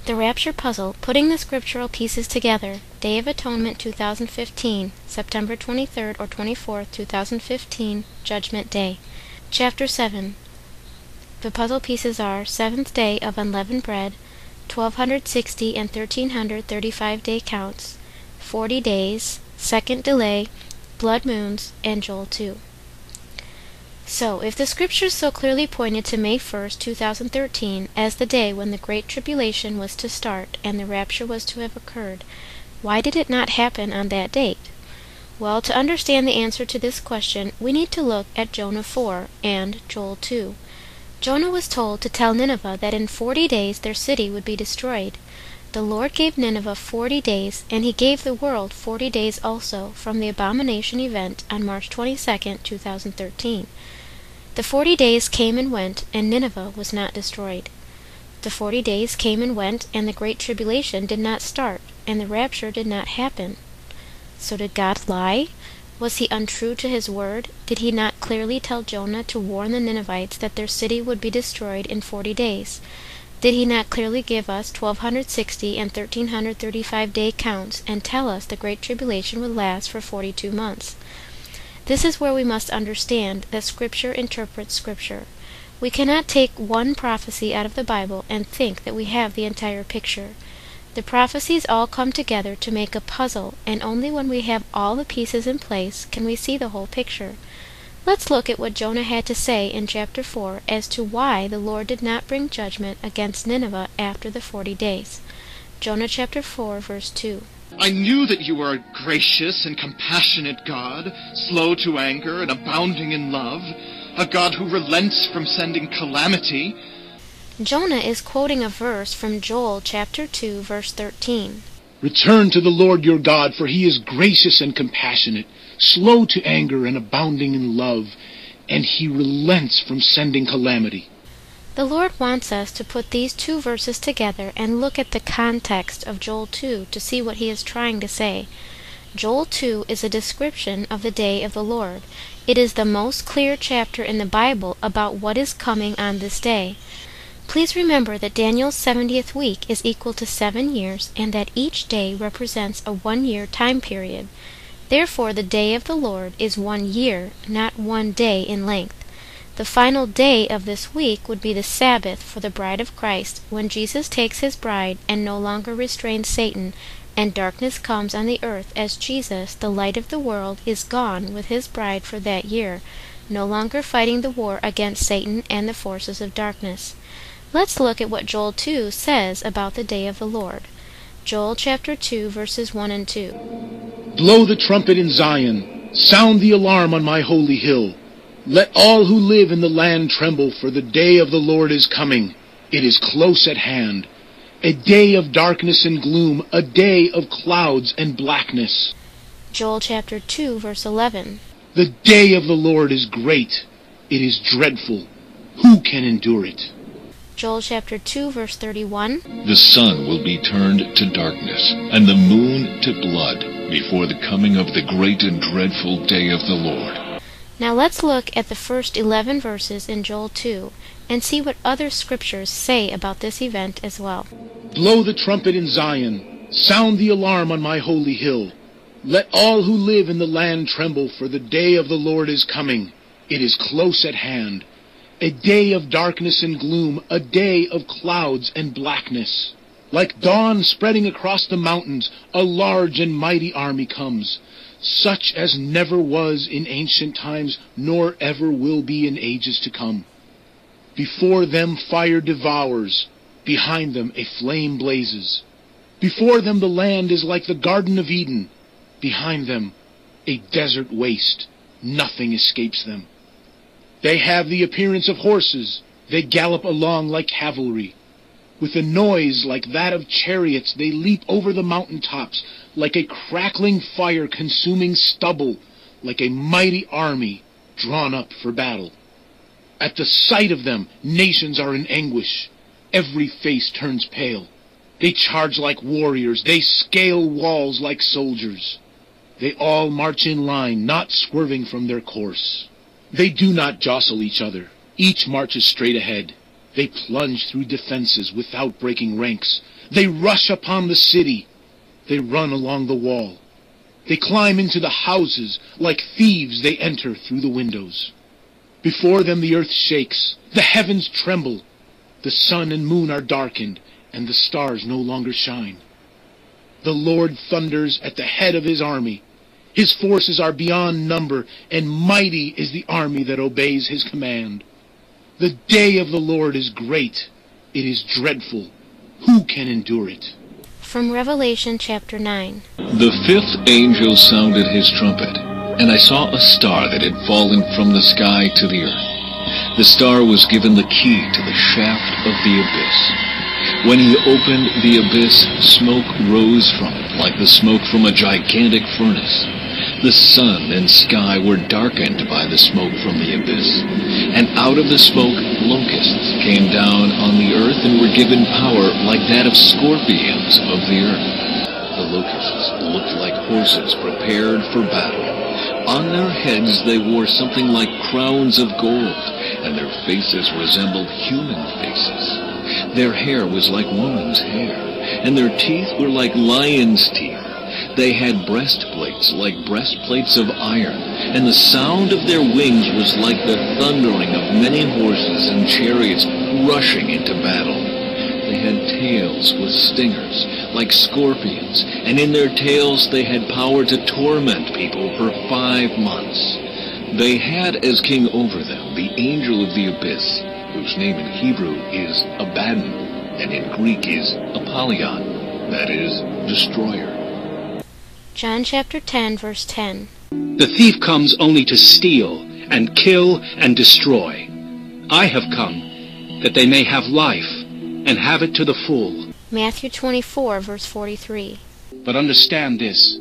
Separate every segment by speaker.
Speaker 1: The Rapture Puzzle, Putting the Scriptural Pieces Together, Day of Atonement 2015, September 23rd or 24th, 2015, Judgment Day. Chapter 7. The puzzle pieces are Seventh Day of Unleavened Bread, 1260 and 1335 day counts, 40 days, Second Delay, Blood Moons, and Joel 2. So, if the Scriptures so clearly pointed to May 1st, 2013 as the day when the Great Tribulation was to start and the rapture was to have occurred, why did it not happen on that date? Well, to understand the answer to this question, we need to look at Jonah 4 and Joel 2. Jonah was told to tell Nineveh that in 40 days their city would be destroyed. The Lord gave Nineveh 40 days, and he gave the world 40 days also from the abomination event on March 22nd, 2013. The 40 days came and went, and Nineveh was not destroyed. The 40 days came and went, and the Great Tribulation did not start, and the rapture did not happen. So did God lie? Was he untrue to his word? Did he not clearly tell Jonah to warn the Ninevites that their city would be destroyed in 40 days? Did he not clearly give us 1260 and 1335 day counts and tell us the Great Tribulation would last for 42 months? This is where we must understand that Scripture interprets Scripture. We cannot take one prophecy out of the Bible and think that we have the entire picture. The prophecies all come together to make a puzzle, and only when we have all the pieces in place can we see the whole picture. Let's look at what Jonah had to say in chapter 4 as to why the Lord did not bring judgment against Nineveh after the 40 days. Jonah chapter 4, verse 2.
Speaker 2: I knew that you were a gracious and compassionate God, slow to anger and abounding in love, a God who relents from sending calamity.
Speaker 1: Jonah is quoting a verse from Joel chapter 2, verse 13.
Speaker 3: Return to the Lord your God, for he is gracious and compassionate, slow to anger and abounding in love, and he relents from sending calamity.
Speaker 1: The Lord wants us to put these two verses together and look at the context of Joel 2 to see what he is trying to say. Joel 2 is a description of the day of the Lord. It is the most clear chapter in the Bible about what is coming on this day. Please remember that Daniel's 70th week is equal to 7 years and that each day represents a 1-year time period. Therefore, the day of the Lord is 1 year, not 1 day in length. The final day of this week would be the Sabbath for the bride of Christ, when Jesus takes his bride and no longer restrains Satan, and darkness comes on the earth as Jesus, the light of the world, is gone with his bride for that year, no longer fighting the war against Satan and the forces of darkness. Let's look at what Joel 2 says about the day of the Lord. Joel chapter 2, verses 1 and 2.
Speaker 3: Blow the trumpet in Zion, sound the alarm on my holy hill. Let all who live in the land tremble, for the day of the Lord is coming. It is close at hand. A day of darkness and gloom, a day of clouds and blackness.
Speaker 1: Joel chapter 2, verse 11.
Speaker 3: The day of the Lord is great. It is dreadful. Who can endure it?
Speaker 1: Joel chapter 2, verse 31.
Speaker 4: The sun will be turned to darkness, and the moon to blood, before the coming of the great and dreadful day of the Lord.
Speaker 1: Now let's look at the first 11 verses in Joel 2 and see what other scriptures say about this event as well.
Speaker 3: Blow the trumpet in Zion, sound the alarm on my holy hill. Let all who live in the land tremble, for the day of the Lord is coming. It is close at hand. A day of darkness and gloom, a day of clouds and blackness. Like dawn spreading across the mountains, a large and mighty army comes, such as never was in ancient times, nor ever will be in ages to come. Before them fire devours, behind them a flame blazes. Before them the land is like the Garden of Eden, behind them a desert waste. Nothing escapes them. They have the appearance of horses. They gallop along like cavalry. With a noise like that of chariots, they leap over the mountain tops, like a crackling fire consuming stubble, like a mighty army drawn up for battle. At the sight of them, nations are in anguish. Every face turns pale. They charge like warriors. They scale walls like soldiers. They all march in line, not swerving from their course. They do not jostle each other. Each marches straight ahead. They plunge through defenses without breaking ranks. They rush upon the city. They run along the wall. They climb into the houses. Like thieves they enter through the windows. Before them the earth shakes. The heavens tremble. The sun and moon are darkened, and the stars no longer shine. The Lord thunders at the head of his army. His forces are beyond number, and mighty is the army that obeys his command. The day of the Lord is great. It is dreadful. Who can endure it?
Speaker 1: From Revelation chapter 9.
Speaker 4: The fifth angel sounded his trumpet, and I saw a star that had fallen from the sky to the earth. The star was given the key to the shaft of the abyss. When he opened the abyss, smoke rose from it like the smoke from a gigantic furnace. The sun and sky were darkened by the smoke from the abyss, and out of the smoke locusts came down on the earth and were given power like that of scorpions of the earth. The locusts looked like horses prepared for battle. On their heads they wore something like crowns of gold, and their faces resembled human faces. Their hair was like woman's hair, and their teeth were like lions' teeth. They had breastplates like breastplates of iron, and the sound of their wings was like the thundering of many horses and chariots rushing into battle. They had tails with stingers, like scorpions, and in their tails they had power to torment people for 5 months. They had as king over them the angel of the abyss, whose name in Hebrew is Abaddon, and in Greek is Apollyon, that is, destroyer.
Speaker 1: John chapter 10, verse 10.
Speaker 5: The thief comes only to steal and kill and destroy. I have come that they may have life and have it to the full.
Speaker 1: Matthew 24, verse 43.
Speaker 5: But understand this.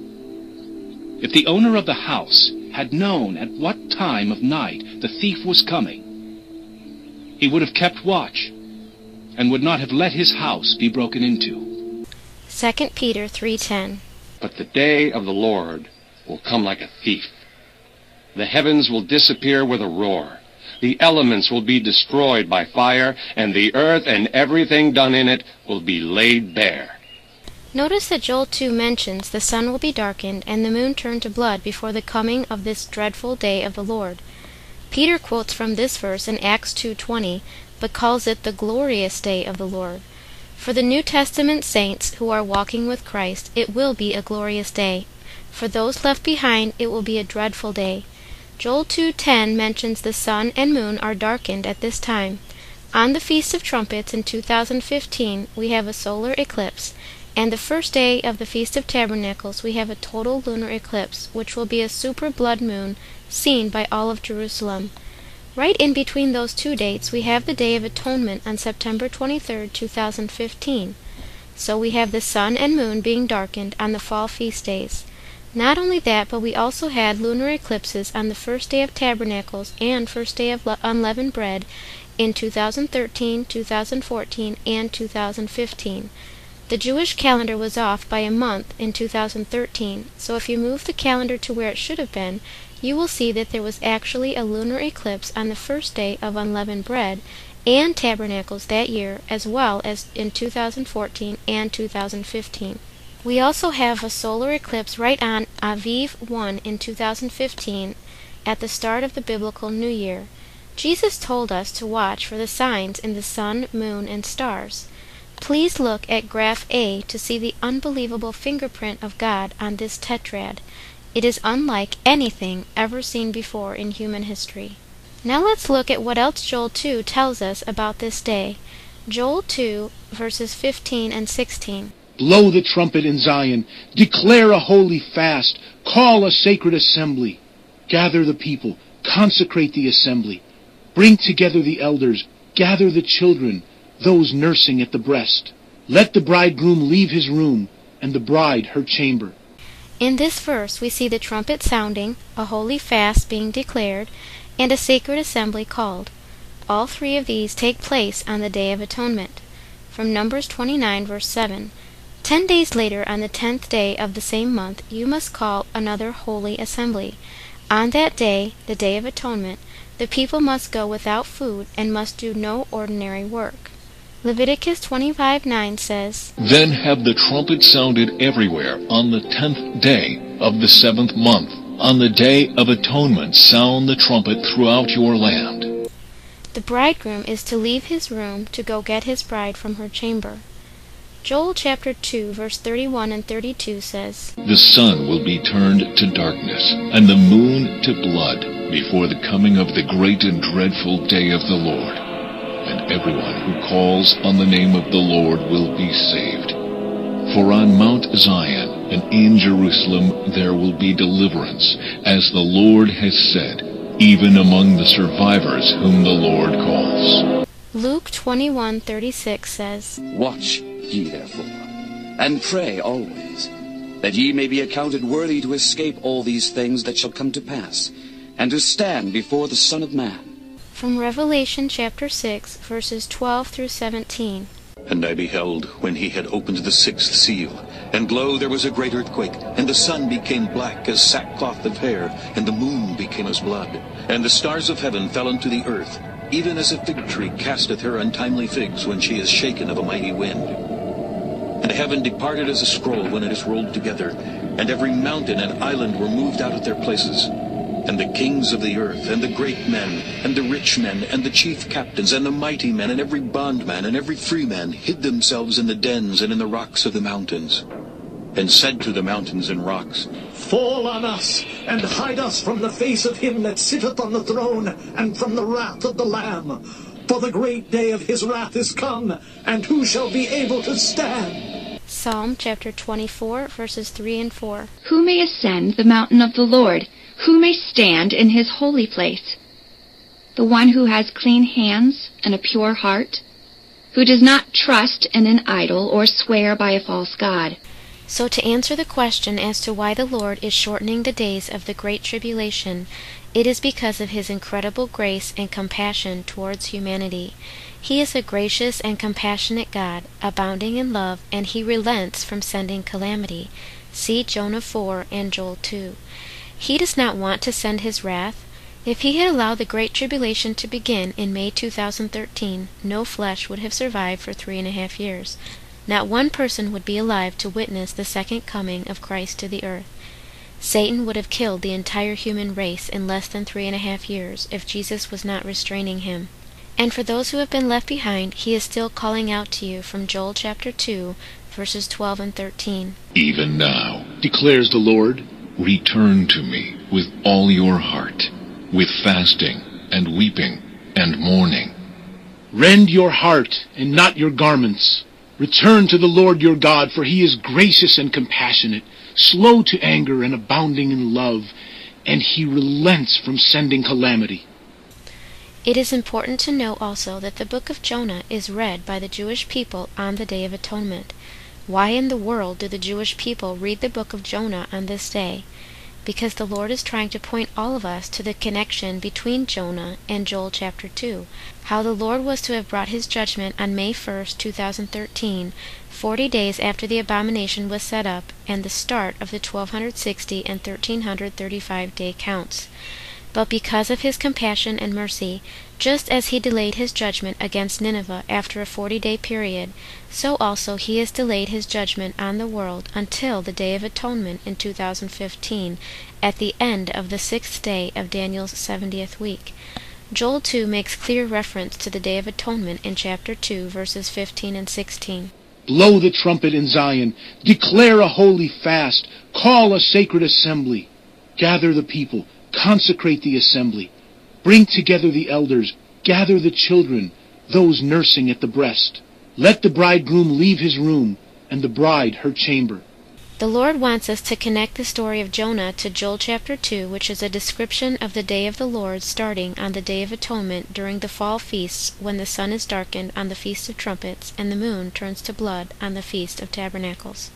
Speaker 5: If the owner of the house had known at what time of night the thief was coming, he would have kept watch and would not have let his house be broken into.
Speaker 1: 2 Peter 3:10.
Speaker 6: But the day of the Lord will come like a thief. The heavens will disappear with a roar. The elements will be destroyed by fire, and the earth and everything done in it will be laid bare.
Speaker 1: Notice that Joel 2 mentions the sun will be darkened and the moon turned to blood before the coming of this dreadful day of the Lord. Peter quotes from this verse in Acts 2:20, but calls it the glorious day of the Lord. For the New Testament saints who are walking with Christ, it will be a glorious day. For those left behind, it will be a dreadful day. Joel 2:10 mentions the sun and moon are darkened at this time. On the Feast of Trumpets in 2015, we have a solar eclipse, and the first day of the Feast of Tabernacles we have a total lunar eclipse, which will be a super blood moon seen by all of Jerusalem. Right in between those two dates, we have the Day of Atonement on September 23, 2015. So we have the sun and moon being darkened on the fall feast days. Not only that, but we also had lunar eclipses on the first day of Tabernacles and first day of unleavened bread in 2013, 2014, and 2015. The Jewish calendar was off by a month in 2013, so if you move the calendar to where it should have been, you will see that there was actually a lunar eclipse on the first day of unleavened bread and tabernacles that year, as well as in 2014 and 2015. We also have a solar eclipse right on Aviv 1 in 2015 at the start of the biblical New Year. Jesus told us to watch for the signs in the sun, moon, and stars. Please look at graph A to see the unbelievable fingerprint of God on this tetrad. It is unlike anything ever seen before in human history. Now let's look at what else Joel 2 tells us about this day. Joel 2, verses 15 and 16.
Speaker 3: Blow the trumpet in Zion. Declare a holy fast. Call a sacred assembly. Gather the people. Consecrate the assembly. Bring together the elders. Gather the children, those nursing at the breast. Let the bridegroom leave his room, and the bride her chamber.
Speaker 1: In this verse we see the trumpet sounding, a holy fast being declared, and a sacred assembly called. All three of these take place on the Day of Atonement. From Numbers 29, verse 7. 10 days later, on the 10th day of the same month, you must call another holy assembly. On that day, the Day of Atonement, the people must go without food and must do no ordinary work. Leviticus 25:9 says,
Speaker 4: Then have the trumpet sounded everywhere on the 10th day of the 7th month. On the Day of Atonement sound the trumpet throughout your land.
Speaker 1: The bridegroom is to leave his room to go get his bride from her chamber. Joel chapter 2 verse 31 and 32 says,
Speaker 4: The sun will be turned to darkness, and the moon to blood, before the coming of the great and dreadful day of the Lord. And everyone who calls on the name of the Lord will be saved. For on Mount Zion and in Jerusalem there will be deliverance, as the Lord has said, even among the survivors whom the Lord calls.
Speaker 1: Luke 21:36 says,
Speaker 7: Watch ye therefore, and pray always, that ye may be accounted worthy to escape all these things that shall come to pass, and to stand before the Son of Man.
Speaker 1: From Revelation chapter 6 verses 12 through 17.
Speaker 8: And I beheld, when he had opened the sixth seal, and lo, there was a great earthquake, and the sun became black as sackcloth of hair, and the moon became as blood, and the stars of heaven fell unto the earth, even as a fig tree casteth her untimely figs when she is shaken of a mighty wind. And heaven departed as a scroll when it is rolled together, and every mountain and island were moved out of their places. And the kings of the earth, and the great men, and the rich men, and the chief captains, and the mighty men, and every bondman, and every freeman, hid themselves in the dens and in the rocks of the mountains, and said to the mountains and rocks,
Speaker 9: Fall on us, and hide us from the face of him that sitteth on the throne, and from the wrath of the Lamb. For the great day of his wrath is come, and who shall be able to stand?
Speaker 1: Psalm chapter 24 verses 3 and 4.
Speaker 10: Who may ascend the mountain of the Lord? Who may stand in his holy place? The one who has clean hands and a pure heart, who does not trust in an idol or swear by a false god.
Speaker 1: So to answer the question as to why the Lord is shortening the days of the Great Tribulation, it is because of his incredible grace and compassion towards humanity. He is a gracious and compassionate God, abounding in love, and he relents from sending calamity. See Jonah 4 and Joel 2. He does not want to send his wrath. If he had allowed the Great Tribulation to begin in May 2013, no flesh would have survived for 3.5 years. Not one person would be alive to witness the second coming of Christ to the earth. Satan would have killed the entire human race in less than 3.5 years if Jesus was not restraining him. And for those who have been left behind, he is still calling out to you from Joel chapter 2, verses 12 and 13.
Speaker 4: Even now,
Speaker 3: declares the Lord,
Speaker 4: return to me with all your heart, with fasting and weeping and mourning.
Speaker 3: Rend your heart and not your garments. Return to the Lord your God, for he is gracious and compassionate, slow to anger and abounding in love, and he relents from sending calamity.
Speaker 1: It is important to know also that the book of Jonah is read by the Jewish people on the Day of Atonement. Why in the world do the Jewish people read the book of Jonah on this day? Because the Lord is trying to point all of us to the connection between Jonah and Joel chapter 2, how the Lord was to have brought his judgment on May 1st, 2013, 40 days after the abomination was set up and the start of the 1260 and 1335 day counts. But because of his compassion and mercy, just as he delayed his judgment against Nineveh after a 40-day period, so also he has delayed his judgment on the world until the Day of Atonement in 2015, at the end of the 6th day of Daniel's 70th week. Joel 2 makes clear reference to the Day of Atonement in chapter 2, verses 15 and 16.
Speaker 3: Blow the trumpet in Zion, declare a holy fast, call a sacred assembly, gather the people, consecrate the assembly, bring together the elders, gather the children, those nursing at the breast. Let the bridegroom leave his room, and the bride her chamber.
Speaker 1: The Lord wants us to connect the story of Jonah to Joel chapter 2, which is a description of the day of the Lord starting on the Day of Atonement during the fall feasts, when the sun is darkened on the Feast of Trumpets and the moon turns to blood on the Feast of Tabernacles.